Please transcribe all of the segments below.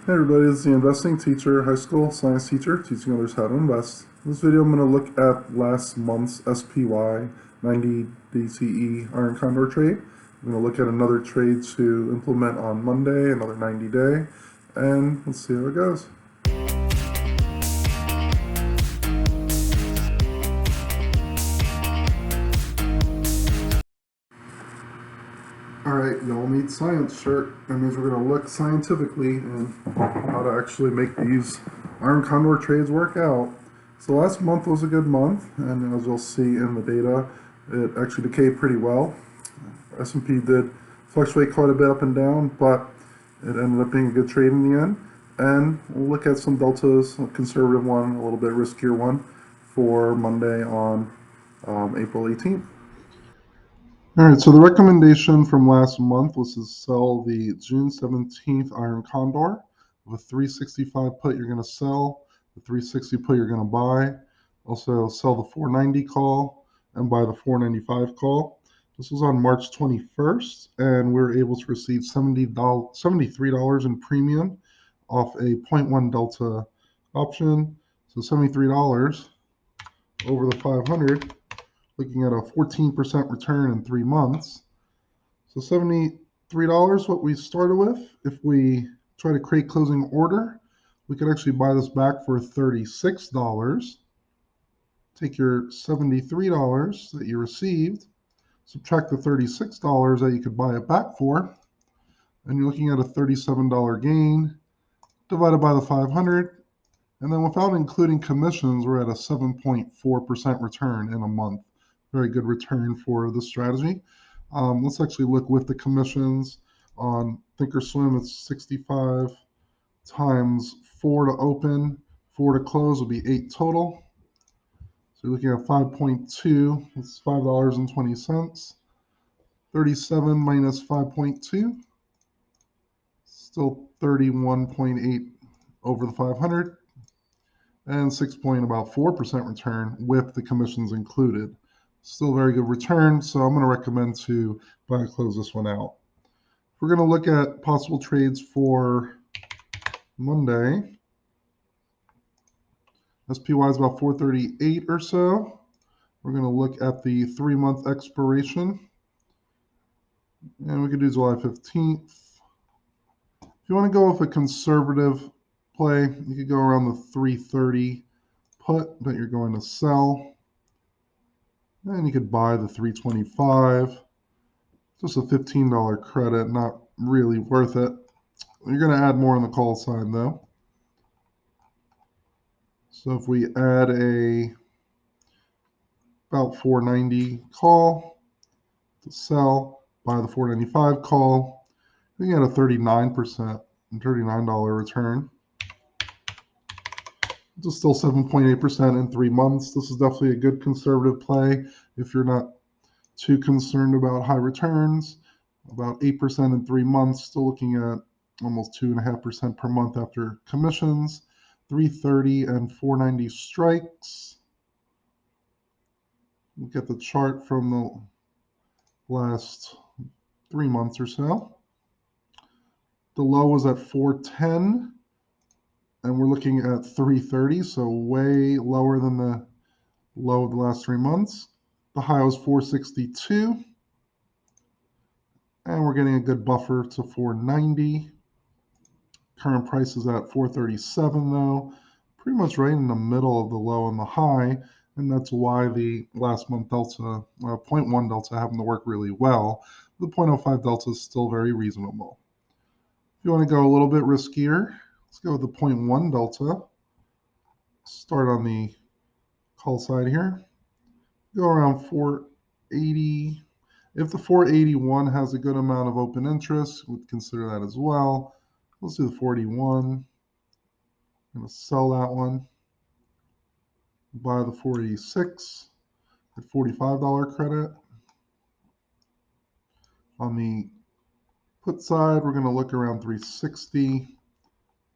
Hey everybody, this is the investing teacher, high school science teacher, teaching others how to invest. In this video I'm going to look at last month's SPY 90 DTE Iron Condor trade. I'm going to look at another trade to implement on Monday, another 90 day, and let's see how it goes. Alright, y'all need science shirt. That means we're going to look scientifically and how to actually make these Iron Condor trades work out. So last month was a good month, and as you'll see in the data, it actually decayed pretty well. S&P did fluctuate quite a bit up and down, but it ended up being a good trade in the end. And we'll look at some deltas, a conservative one, a little bit riskier one, for Monday on April 18th. Alright, so the recommendation from last month was to sell the June 17th Iron Condor. With a 365 put, you're going to sell. The 360 put, you're going to buy. Also, sell the 490 call and buy the 495 call. This was on March 21st, and we were able to receive $73 in premium off a 0.1 delta option. So $73 over the 500. Looking at a 14% return in 3 months. So $73, what we started with. If we try to create closing order, we could actually buy this back for $36. Take your $73 that you received, subtract the $36 that you could buy it back for, and you're looking at a $37 gain divided by the 500. And then without including commissions, we're at a 7.4% return in a month. Very good return for this strategy. Let's actually look with the commissions. On Thinkorswim, it's 65 times 4 to open, 4 to close will be 8 total. So you're looking at 5.2, it's $5.20. 37 minus 5.2, still 31.8 over the 500. And 6.4% return with the commissions included. Still very good return, so I'm going to recommend to buy and close this one out. We're going to look at possible trades for Monday. SPY is about 438 or so. We're going to look at the 3-month expiration, and we could do July 15th. If you want to go with a conservative play, you could go around the 330 put that you're going to sell. And you could buy the 325. Just a $15 credit, not really worth it. You're going to add more on the call side though. So if we add a about 490 call to sell, buy the 495 call, you get a 39% and $39 return. It's still 7.8% in 3 months. This is definitely a good conservative play if you're not too concerned about high returns. About 8% in 3 months, still looking at almost 2.5% per month after commissions. 330 and 490 strikes. Look at the chart from the last 3 months or so. The low was at 410, and we're looking at 330, so way lower than the low of the last 3 months. The high was 462, and we're getting a good buffer to 490. Current price is at 437 though, pretty much right in the middle of the low and the high, and that's why the last month delta, 0.1 delta happened to work really well. The 0.05 delta is still very reasonable. If you want to go a little bit riskier, let's go with the 0.1 delta. Start on the call side here. Go around 480. If the 481 has a good amount of open interest, we'd consider that as well. Let's do the 41. I'm going to sell that one. Buy the 486 at $45 credit. On the put side, we're going to look around 360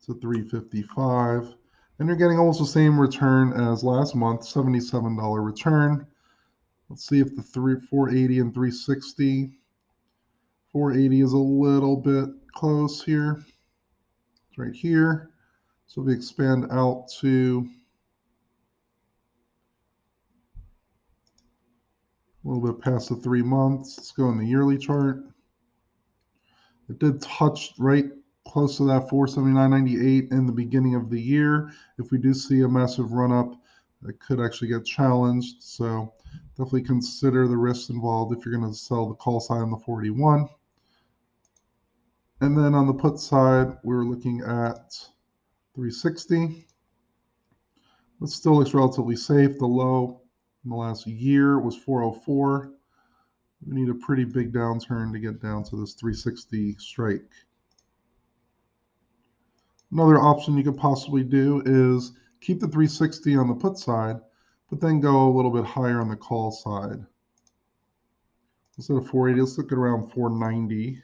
to 355. And you're getting almost the same return as last month, $77 return. Let's see if the 480 and 360. 480 is a little bit close here. It's right here. So if we expand out to a little bit past the 3 months, let's go in the yearly chart. It did touch right close to that 479.98 in the beginning of the year. If we do see a massive run up, it could actually get challenged. So definitely consider the risks involved if you're going to sell the call side on the 481. And then on the put side, we're looking at 360. It still looks relatively safe. The low in the last year was 404. We need a pretty big downturn to get down to this 360 strike. Another option you could possibly do is keep the 360 on the put side, but then go a little bit higher on the call side. Instead of 480, let's look at around 490,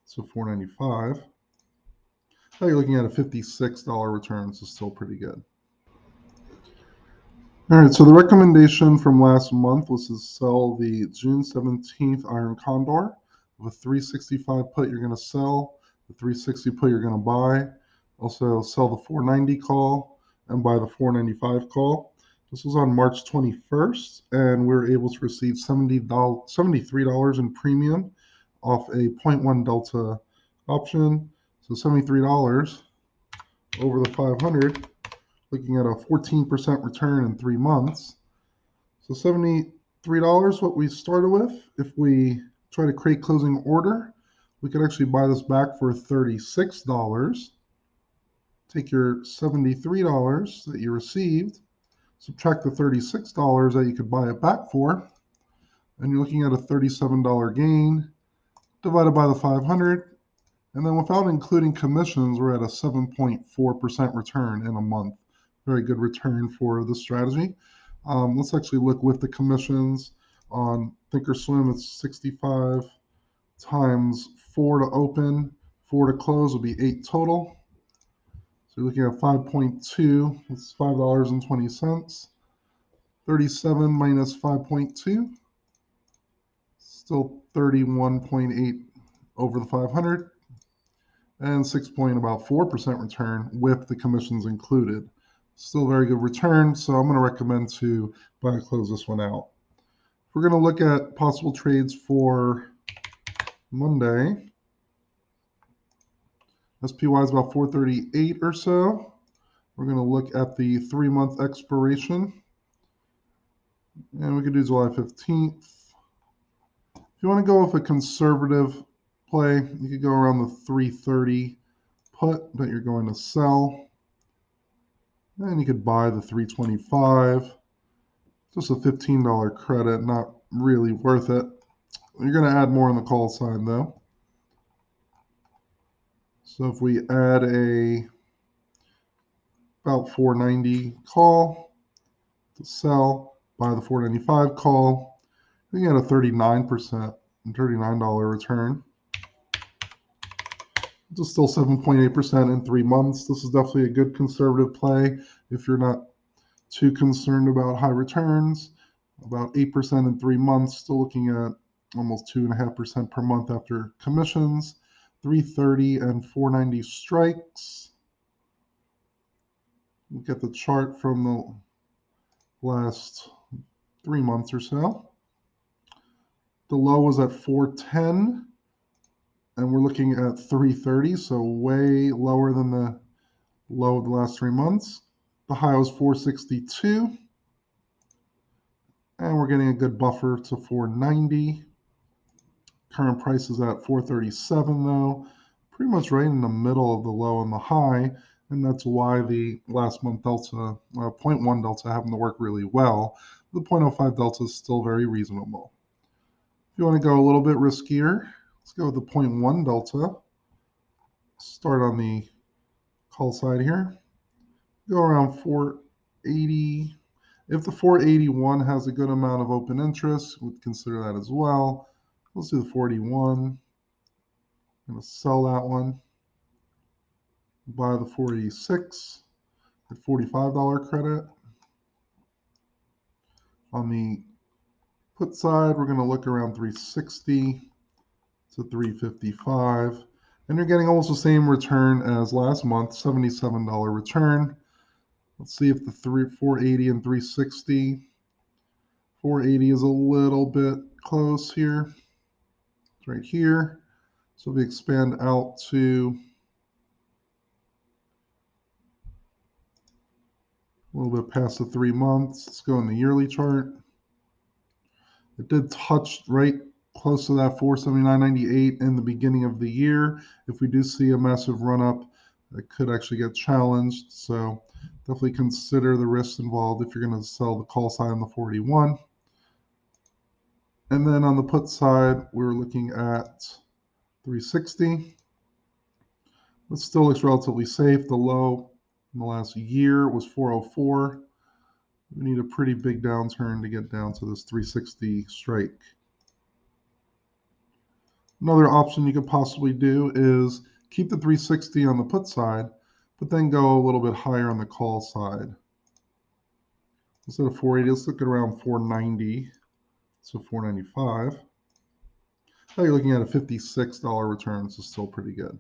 so 495. Now you're looking at a $56 return, so still pretty good. All right, so the recommendation from last month was to sell the June 17th Iron Condor. With a 365 put, you're going to sell. The 360 put, you're going to buy. Also, sell the 490 call and buy the 495 call. This was on March 21st, and we were able to receive $73 in premium off a zero point 0.1 delta option. So $73 over the 500. Looking at a 14% return in 3 months. So $73, what we started with. If we try to create closing order, we could actually buy this back for $36. Take your $73 that you received, subtract the $36 that you could buy it back for, and you're looking at a $37 gain divided by the 500. And then without including commissions, we're at a 7.4% return in a month. Very good return for this strategy. Let's actually look with the commissions on Thinkorswim. It's 65 times 4 to open, 4 to close will be 8 total. So you're looking at 5.2, that's $5.20. 37 minus 5.2, still 31.8 over the 500. And 6.4% return with the commissions included. Still very good return, so I'm going to recommend to buy and close this one out. We're going to look at possible trades for Monday. SPY is about 438 or so. We're going to look at the 3-month expiration. And we could do July 15th. If you want to go with a conservative play, you could go around the 330 put that you're going to sell. And you could buy the 325. Just a $15 credit, not really worth it. You're going to add more on the call side though. So if we add a about 490 call to sell, buy the 495 call, you get a 39% and $39 return. It's still 7.8% in 3 months. This is definitely a good conservative play if you're not too concerned about high returns. About 8% in 3 months, still looking at almost 2.5% per month after commissions. 330 and 490 strikes. Look at the chart from the last 3 months or so. The low was at 410, and we're looking at 330, so way lower than the low of the last 3 months. The high was 462, and we're getting a good buffer to 490. Current price is at 437 though, pretty much right in the middle of the low and the high, and that's why the last month delta, 0.1 delta happened to work really well. The 0.05 delta is still very reasonable. If you want to go a little bit riskier, let's go with the 0.1 delta. Start on the call side here. Go around 480. If the 481 has a good amount of open interest, we'd consider that as well. Let's do the 481. I'm going to sell that one. Buy the 486 at $45 credit. On the put side, we're going to look around 360 to 355. And you're getting almost the same return as last month, $77 return. Let's see if the 480 and 360. 480 is a little bit close here. It's right here. So if we expand out to a little bit past the 3 months, let's go in the yearly chart. It did touch right close to that 479.98 in the beginning of the year. If we do see a massive run up, it could actually get challenged. So definitely consider the risks involved if you're going to sell the call side on the 41. And then on the put side, we're looking at 360. It still looks relatively safe. The low in the last year was 404. We need a pretty big downturn to get down to this 360 strike. Another option you could possibly do is keep the 360 on the put side, but then go a little bit higher on the call side. Instead of 480, let's look at around 490, so 495. Now you're looking at a $56 return, so still pretty good.